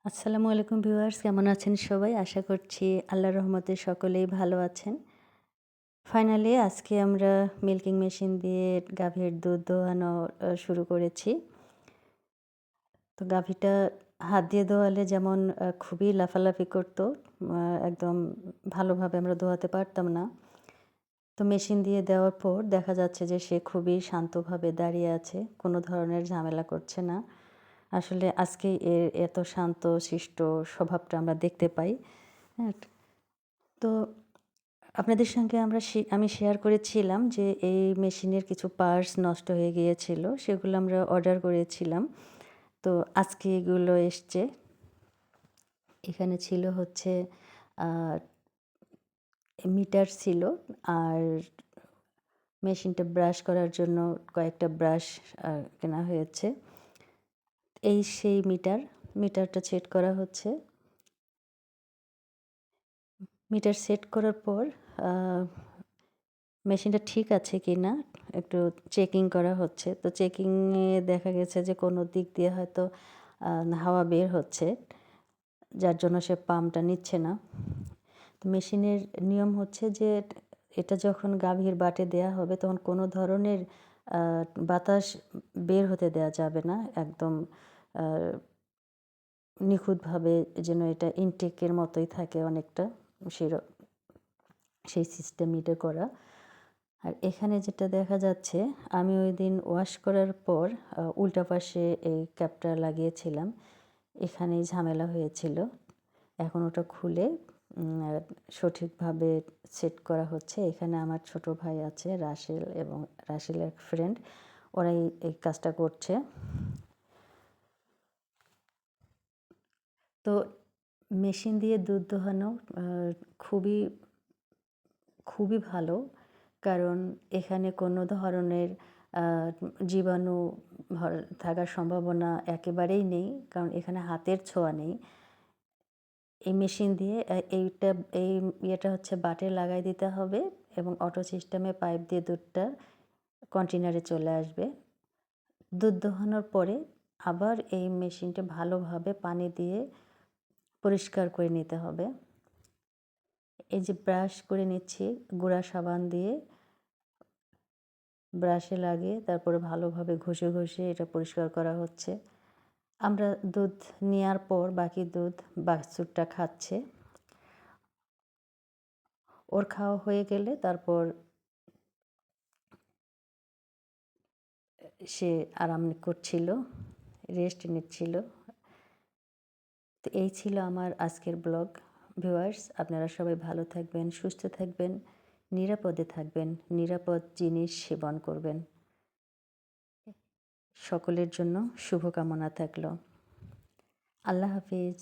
আসসালামু আলাইকুম ভিউয়ার্স, কেমন আছেন সবাই? আশা করছি আল্লাহর রহমতে সকলেই ভালো আছেন। ফাইনালি আজকে আমরা মিল্কিং মেশিন দিয়ে গাভীর দুধ দোহানো শুরু করেছি। তো গাভীটা হাত দিয়ে দোয়ালে যেমন খুবই লাফালাফি করত, একদম ভালোভাবে আমরা দোয়াতে পারতাম না। তো মেশিন দিয়ে দেওয়ার পর দেখা যাচ্ছে যে সে খুবই শান্তভাবে দাঁড়িয়ে আছে, কোনো ধরনের ঝামেলা করছে না। আসলে আজকেই এর এত শান্ত শিষ্ট স্বভাবটা আমরা দেখতে পাই। হ্যাঁ? তো আপনাদের সঙ্গে আমি শেয়ার করেছিলাম যে এই মেশিনের কিছু পার্টস নষ্ট হয়ে গিয়েছিল। সেগুলো আমরা অর্ডার করেছিলাম। তো আজকে এগুলো এসছে। এখানে ছিল হচ্ছে আ মিটার ছিল, আর মেশিনটা ব্রাশ করার জন্য কয়েকটা ব্রাশ কেনা হয়েছে। এই সেই মিটারটা সেট করা হচ্ছে। মিটার সেট করার পর আ মেশিনটা ঠিক আছে কিনা একটু চেকিং করা হচ্ছে। তো চেকিংয়ে দেখা গেছে যে কোনো দিক দিয়ে হয়তো আ হাওয়া বের হচ্ছে, যার জন্য সে পাম্পটা নিচ্ছে না। তো মেশিনের নিয়ম হচ্ছে যে এটা যখন গাভীর বাটে দেয়া হবে তখন কোনো ধরনের আ বাতাস বের হতে দেয়া যাবে না। একদম আ নিখুঁতভাবে যেন এটা ইনটেকের মতোই থাকে অনেকটা, সের সেই সিস্টেম এটা করা। আর এখানে যেটা দেখা যাচ্ছে, আমি ওইদিন ওয়াশ করার পর উল্টা পাশে এই ক্যাপটা লাগিয়েছিলাম। এখানেই ঝামেলা হয়েছিল। এখন ওটা খুলে সঠিকভাবে সেট করা হচ্ছে। এখানে আমার ছোট ভাই আছে রাসেল, এবং রাসেলের এক ফ্রেন্ড। ওরাই এই কাজটা করছে। তো মেশিন দিয়ে দুধ দোহানো আ খুবই খুবই ভালো। কারণ এখানে কোনো ধরনের আ জীবাণু ভর থাকার সম্ভাবনা একেবারেই নেই। কারণ এখানে হাতের ছোঁয়া নেই। এই মেশিন দিয়ে এই ইয়েটা হচ্ছে বাটে লাগাই দিতে হবে, এবং অটো সিস্টেমে পাইপ দিয়ে দুধটা কন্টেইনারে চলে আসবে। দুধ দোহানোর পরে আবার এই মেশিনটা ভালোভাবে পানি দিয়ে পরিষ্কার করে নিতে হবে। এই যে ব্রাশ করে নিচ্ছি, গুঁড়া সাবান দিয়ে ব্রাশে লাগিয়ে তারপরে ভালোভাবে ঘষে এটা পরিষ্কার করা হচ্ছে। আমরা দুধ নেয়ার পর বাকি দুধ বাছুরটা খাচ্ছে। ওর খাওয়া হয়ে গেলে তারপর সে আরাম করছিল, রেস্ট নিচ্ছিল। তো এই ছিল আমার আজকের ব্লগ। ভিউয়ার্স, আপনারা সবাই ভালো থাকবেন, সুস্থ থাকবেন, নিরাপদে থাকবেন, নিরাপদ জিনিস সেবন করবেন। সকলের জন্য শুভকামনা থাকলো। আল্লাহ হাফিজ।